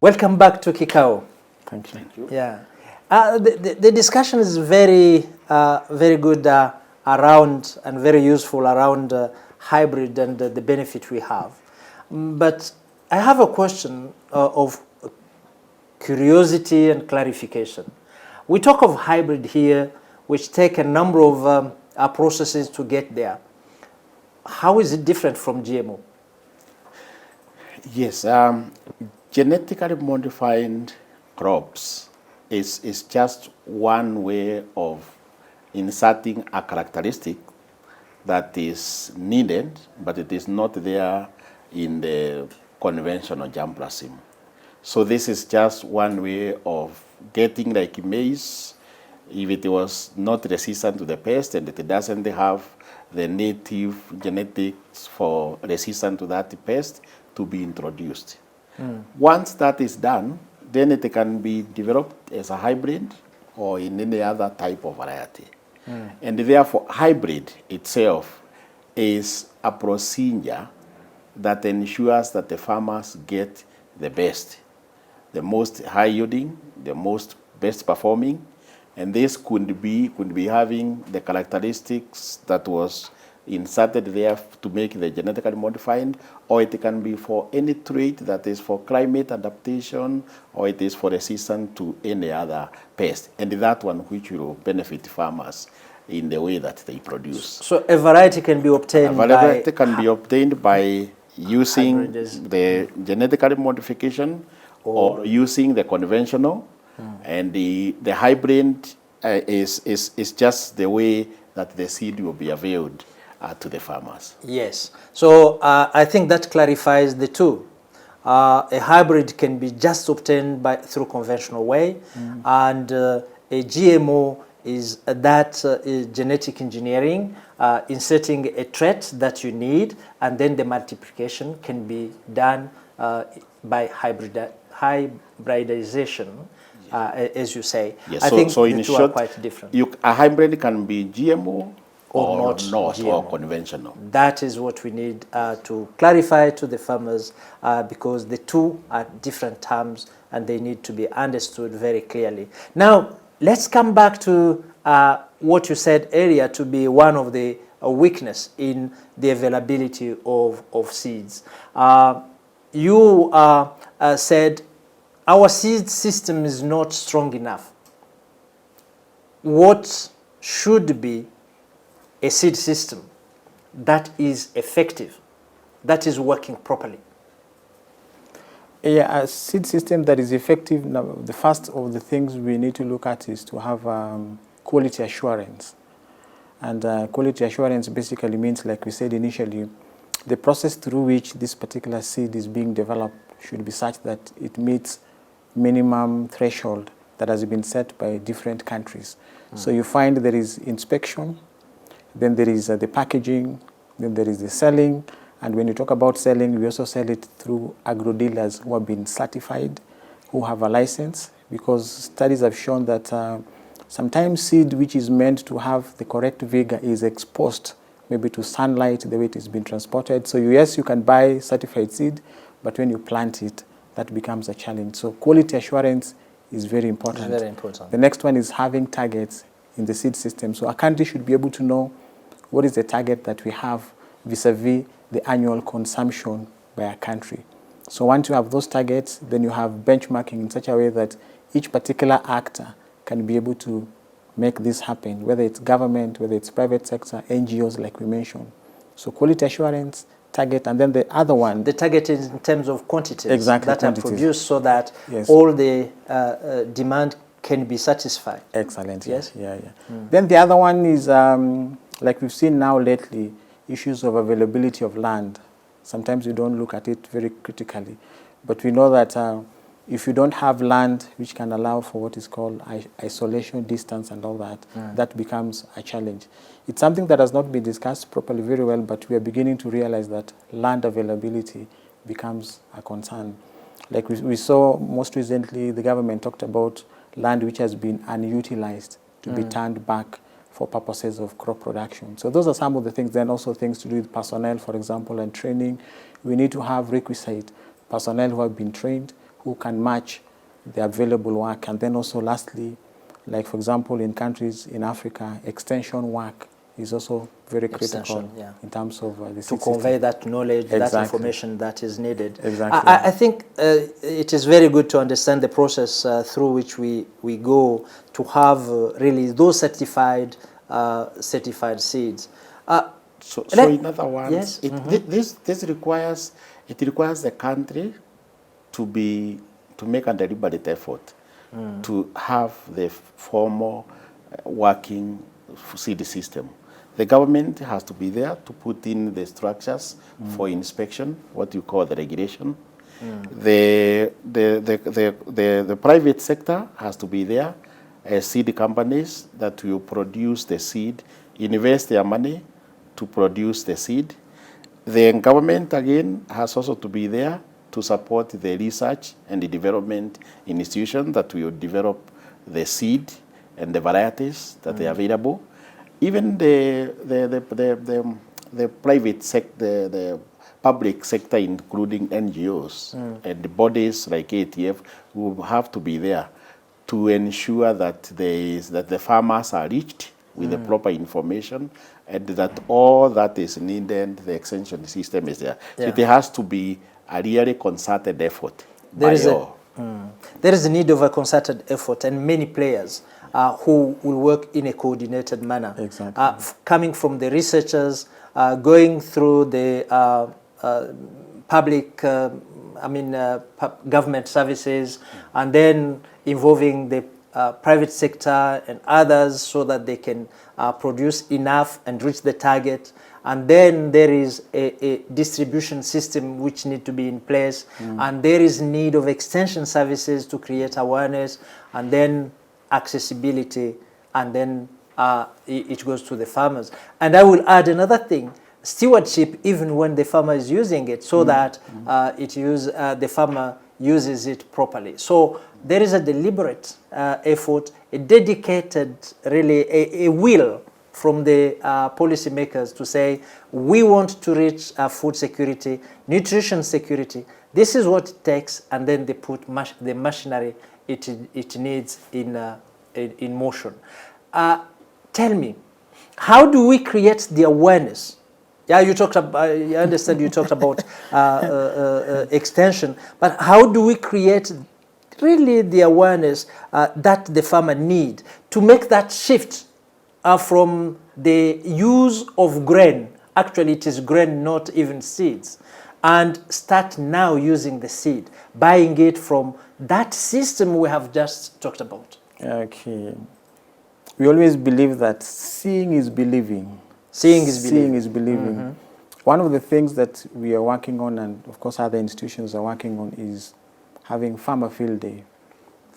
Welcome back to Kikao. Thank you. Thank you. Yeah, the discussion is very good around and very useful around hybrid and the benefit we have. But I have a question of curiosity and clarification. We talk of hybrid here, which take a number of processes to get there. How is it different from GMO? Yes, genetically modified crops is just one way of inserting a characteristic that is needed, but it is not there in the conventional germplasm. So this is just one way of getting, like maize, if it was not resistant to the pest and it doesn't have the native genetics for resistant to that pest, to be introduced. Once that is done, then it can be developed as a hybrid or in any other type of variety. And therefore, hybrid itself is a procedure that ensures that the farmers get the best, the most high yielding, the most best performing, and this could be having the characteristics that was inserted there to make the genetically modified, or it can be for any trait that is for climate adaptation, or it is for resistance to any other pest, and that one which will benefit farmers in the way that they produce. So a variety can be obtained by using the genetically modification or using the conventional, and the hybrid is just the way that the seed will be availed to the farmers. Yes. So I think that clarifies the two. A hybrid can be just obtained through conventional way, and a GMO is that genetic engineering, inserting a trait that you need, and then the multiplication can be done by hybridization, as you say. Yes. I think so the in two short, are quite different. A hybrid can be GMO or not GMO. or conventional. That is what we need to clarify to the farmers, because the two are different terms and they need to be understood very clearly. Now, let's come back to what you said earlier to be one of the weakness in the availability of seeds. You said our seed system is not strong enough. What should be a seed system that is effective, that is working properly? Yeah, a seed system that is effective, now, the first of the things we need to look at is to have quality assurance. And quality assurance basically means, like we said initially, the process through which this particular seed is being developed should be such that it meets minimum threshold that has been set by different countries. So you find there is inspection, then there is the packaging, then there is the selling, and when you talk about selling, we also sell it through agro-dealers who have been certified, who have a license, because studies have shown that sometimes seed which is meant to have the correct vigor is exposed maybe to sunlight the way it is being transported. So yes, you can buy certified seed, but when you plant it, that becomes a challenge. So quality assurance is very important. It's very important. The next one is having targets in the seed system. So a country should be able to know what is the target that we have vis-a-vis the annual consumption by a country. So once you have those targets, then you have benchmarking in such a way that each particular actor can be able to make this happen, whether it's government, whether it's private sector, NGOs like we mentioned. So quality assurance, target, and then the other one. The target is in terms of quantities that are produced so that all the demand can be satisfied. Excellent. Yes. Yeah. Then the other one is, like we've seen now lately, issues of availability of land. Sometimes we don't look at it very critically, but we know that if you don't have land which can allow for what is called isolation, distance, and all that, that becomes a challenge. It's something that has not been discussed properly very well, but we are beginning to realize that land availability becomes a concern. Like we saw most recently, the government talked about land which has been unutilized to be turned back for purposes of crop production. So those are some of the things. Then also things to do with personnel, for example, and training. We need to have requisite personnel who have been trained, who can match the available work. And then also lastly, like for example, in countries in Africa, extension work is also very critical in terms of the to convey that knowledge, that information that is needed. Exactly. I think it is very good to understand the process through which we go to have really those certified seeds. So in other words, this requires the country to make a deliberate effort to have the formal working seed system. The government has to be there to put in the structures for inspection, what you call the regulation. The private sector has to be there, seed companies that will produce the seed, invest their money to produce the seed. The government, again, has also to be there to support the research and the development institution that will develop the seed and the varieties that are available. Even the private sector, the public sector, including NGOs and the bodies like AATF, will have to be there to ensure that the farmers are reached with the proper information, and that all that is needed, the extension system is there. So it has to be a really concerted effort. There is a need of a concerted effort and many players who will work in a coordinated manner. Exactly. Coming from the researchers, going through the public, government services, and then involving the private sector and others so that they can produce enough and reach the target. And then there is a distribution system which need to be in place, and there is need of extension services to create awareness, and then accessibility, and then it goes to the farmers. And I will add another thing, stewardship, even when the farmer is using it, so that the farmer uses it properly. So there is a deliberate effort, a dedicated, really a will from the policymakers to say, we want to reach food security, nutrition security. This is what it takes, and then they put the machinery it needs in motion. Tell me, how do we create the awareness? Yeah, you talked about, I understand you talked about extension, but how do we create really the awareness that the farmer need to make that shift from the use of grain, actually it is grain, not even seeds, and start now using the seed, buying it from that system we have just talked about? Okay. We always believe that seeing is believing. Seeing is believing. One of the things that we are working on, and of course other institutions are working on, is having farmer field day.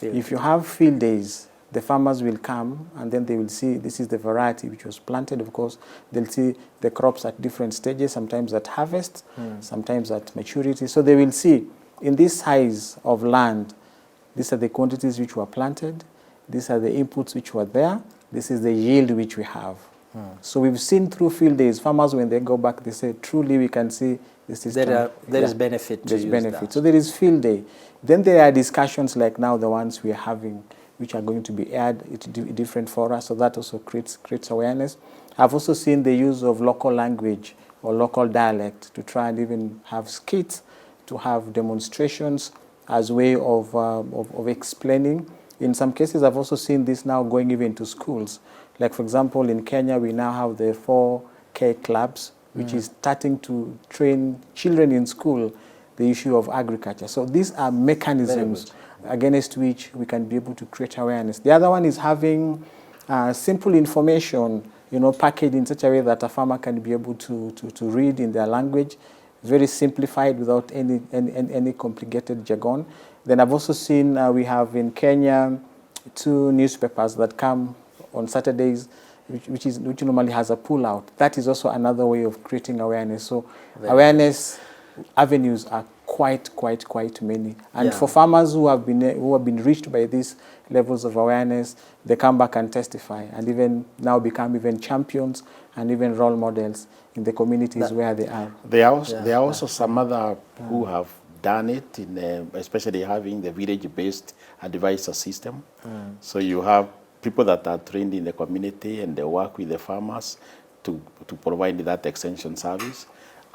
If you have field days, the farmers will come and then they will see this is the variety which was planted. Of course, they'll see the crops at different stages, sometimes at harvest, sometimes at maturity. So they will see in this size of land, these are the quantities which were planted, these are the inputs which were there, this is the yield which we have. So we've seen through field days, farmers, when they go back, they say, truly we can see the system. There is benefit to use that. So there is field day. Then there are discussions like now the ones we are having, which are going to be aired at different fora, so that also creates awareness. I've also seen the use of local language or local dialect to try and even have skits, to have demonstrations as way of explaining. In some cases, I've also seen this now going even to schools. Like, for example, in Kenya, we now have the 4K clubs, which is starting to train children in school the issue of agriculture. So these are mechanisms against which we can be able to create awareness. The other one is having simple information, packaged in such a way that a farmer can be able to read in their language, very simplified without any complicated jargon. Then I've also seen we have in Kenya 2 newspapers that come on Saturdays, which normally has a pull-out. That is also another way of creating awareness. So awareness avenues are quite many. And for farmers who have been reached by these levels of awareness, they come back and testify, and even now become even champions and even role models in the communities where they are. There are also some other who have done it, especially having the village-based advisor system. So you have people that are trained in the community and they work with the farmers to provide that extension service.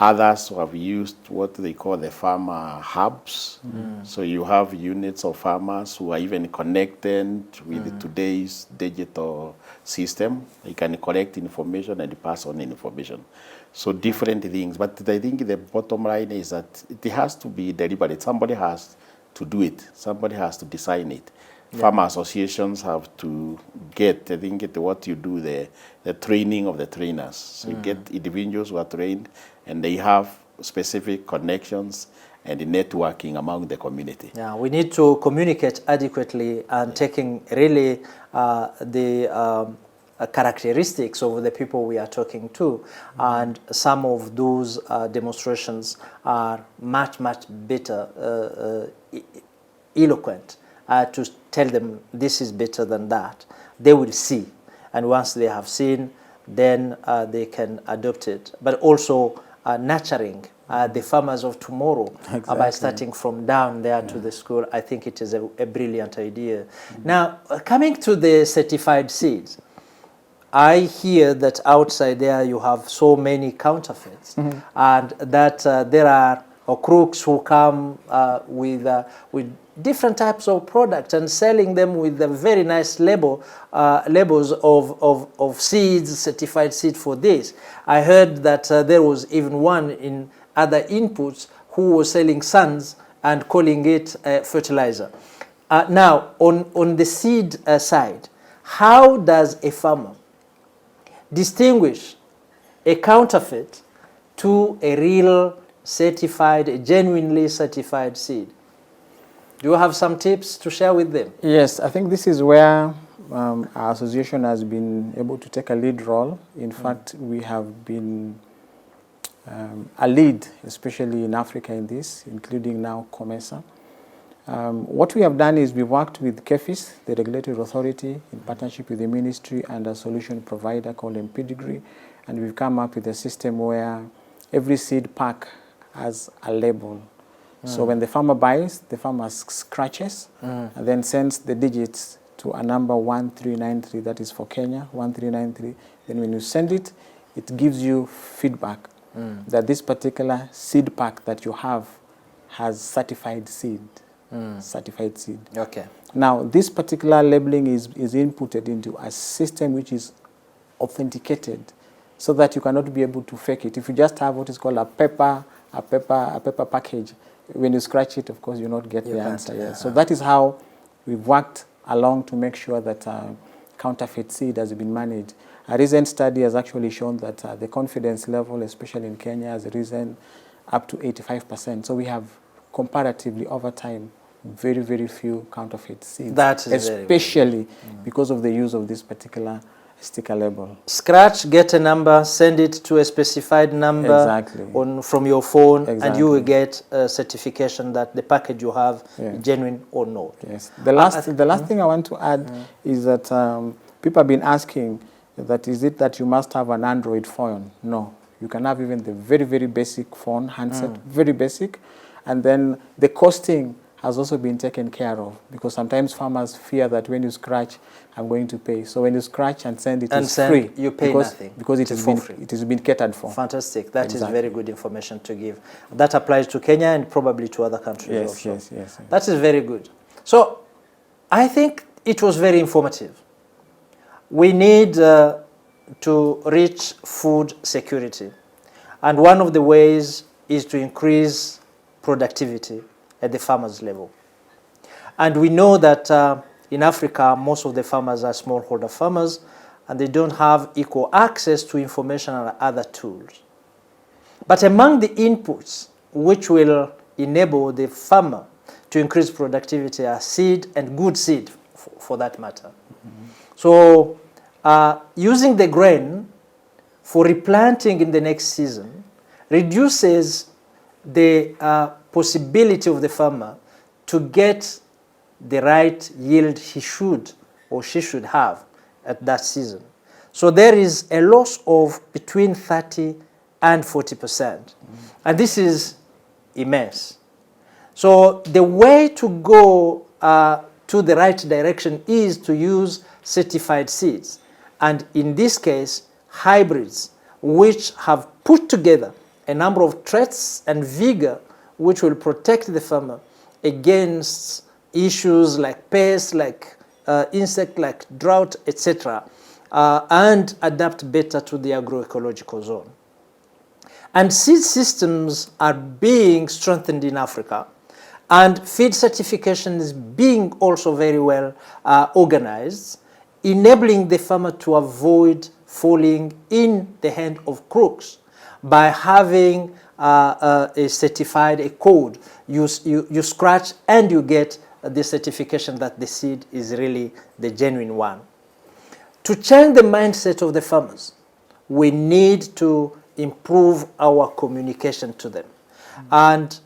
Others who have used what they call the farmer hubs. So you have units of farmers who are even connected with today's digital system. They can collect information and pass on information. So different things. But I think the bottom line is that it has to be deliberate. Somebody has to do it. Somebody has to design it. Farmer associations have to get, I think, what you do, the training of the trainers. So you get individuals who are trained and they have specific connections and networking among the community. Yeah, we need to communicate adequately and taking really the characteristics of the people we are talking to. And some of those demonstrations are much, much better, eloquent. To tell them this is better than that. They will see. And once they have seen, then they can adopt it. But also nurturing the farmers of tomorrow by starting from down there to the school. I think it is a brilliant idea. Now, coming to the certified seeds, I hear that outside there you have so many counterfeits and that there are crooks who come with different types of products and selling them with a very nice labels of seeds, certified seed for this. I heard that there was even one in other inputs who was selling sands and calling it fertilizer. Now, on the seed side, how does a farmer distinguish a counterfeit to a real certified, a genuinely certified seed? Do you have some tips to share with them? Yes, I think this is where our association has been able to take a lead role. In fact, we have been a lead, especially in Africa in this, including now COMESA. What we have done is we've worked with KEFIS, the regulatory authority, in partnership with the ministry and a solution provider called Pedigree, and we've come up with a system where every seed pack has a label. So when the farmer buys, the farmer scratches and then sends the digits to a number 1393, that is for Kenya, 1393. Then when you send it, it gives you feedback that this particular seed pack that you have has certified seed. Certified seed. Okay. Now, this particular labeling is inputted into a system which is authenticated so that you cannot be able to fake it. If you just have what is called a paper package, when you scratch it, of course, you not get the answer. Yeah. So that is how we've worked along to make sure that counterfeit seed has been managed. A recent study has actually shown that the confidence level, especially in Kenya, has risen up to 85%. So we have comparatively over time very, very few counterfeit seeds. That is especially because of the use of this particular sticker label. Scratch, get a number, send it to a specified number from your phone, and you will get a certification that the package you have is genuine or not. Yes. The last thing I want to add is that people have been asking that is it that you must have an Android phone? No. You can have even the very, very basic phone, handset, very basic. And then the costing has also been taken care of, because sometimes farmers fear that when you scratch, I'm going to pay. So when you scratch and send it, it's free. You pay nothing. Because it has been catered for. Fantastic. That is very good information to give. That applies to Kenya and probably to other countries also. Yes. That is very good. So I think it was very informative. We need to reach food security. And one of the ways is to increase productivity at the farmers level. And we know that in Africa, most of the farmers are smallholder farmers, and they don't have equal access to information and other tools. But among the inputs which will enable the farmer to increase productivity are seed, and good seed for that matter. So using the grain for replanting in the next season reduces the possibility of the farmer to get the right yield he should or she should have at that season. So there is a loss of between 30 and 40%. And this is immense. So the way to go to the right direction is to use certified seeds. And in this case, hybrids, which have put together a number of traits and vigor which will protect the farmer against issues like pests, like insect, like drought, etc., and adapt better to the agroecological zone. And seed systems are being strengthened in Africa, and feed certification is being also very well organized, enabling the farmer to avoid falling in the hand of crooks by having a certified, a code. You scratch and you get the certification that the seed is really the genuine one. To change the mindset of the farmers, we need to improve our communication to them. And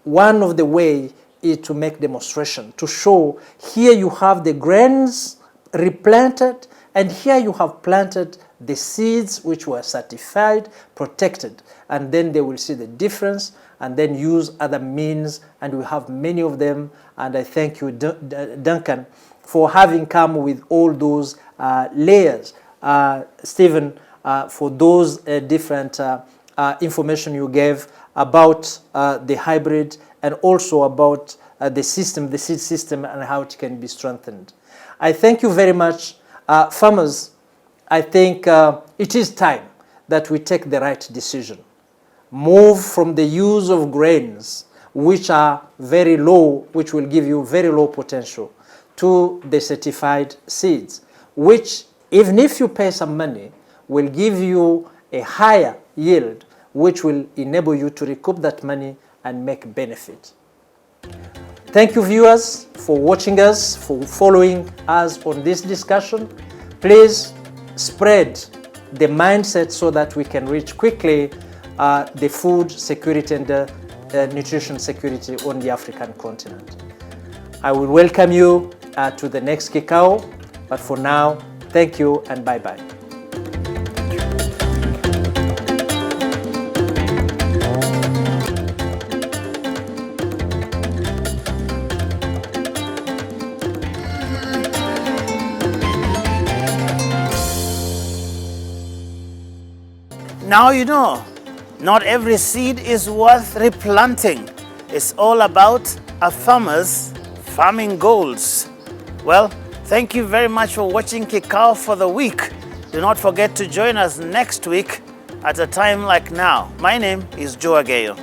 one of the ways is to make demonstration, to show here you have the grains replanted, and here you have planted the seeds which were certified, protected, and then they will see the difference and then use other means, and we have many of them. And I thank you, Duncan, for having come with all those layers. Stephen, for those different information you gave about the hybrid and also about the system, the seed system, and how it can be strengthened. I thank you very much. Farmers, I think it is time that we take the right decision. Move from the use of grains, which are very low, which will give you very low potential, to the certified seeds, which, even if you pay some money, will give you a higher yield, which will enable you to recoup that money and make benefit. Thank you, viewers, for watching us, for following us on this discussion. Please spread the mindset so that we can reach quickly the food security and nutrition security on the African continent. I will welcome you to the next CRA-Africa, but for now, thank you and bye-bye. Now you know, not every seed is worth replanting. It's all about a farmer's farming goals. Well, thank you very much for watching CRA-Africa for the week. Do not forget to join us next week at a time like now. My name is Joe Agayo.